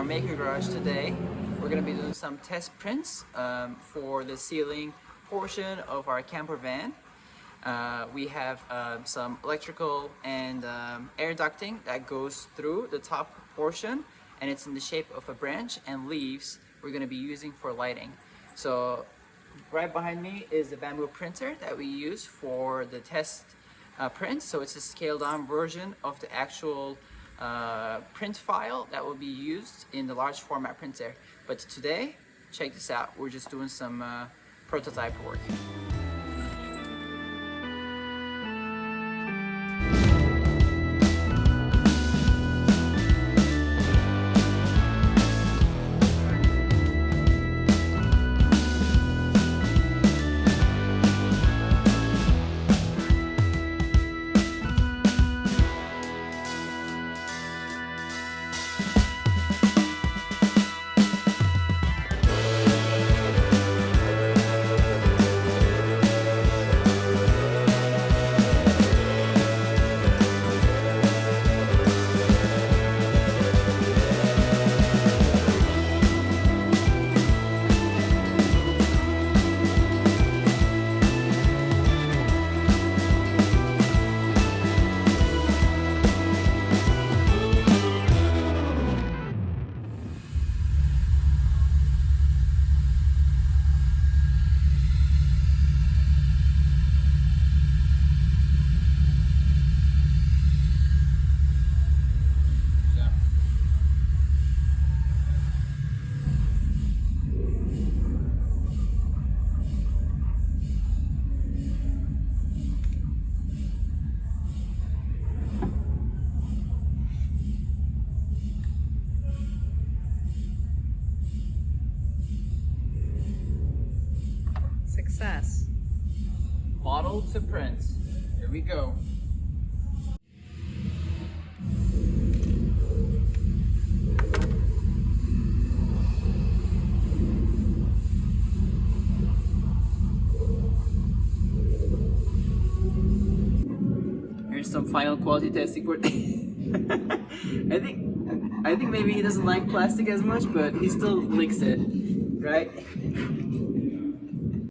our maker garage today. We're going to be doing some test prints for the ceiling portion of our camper van. We have some electrical and air ducting that goes through the top portion, and it's in the shape of a branch, and leaves we're going to be using for lighting. So right behind me is the bamboo printer that we use for the test prints. So it's a scaled down version of the actual print file that will be used in the large format printer. But today, check this out, we're just doing some prototype work. Success. Model to print. Here we go. Here's some final quality testing for I think maybe he doesn't like plastic as much, but he still licks it, right?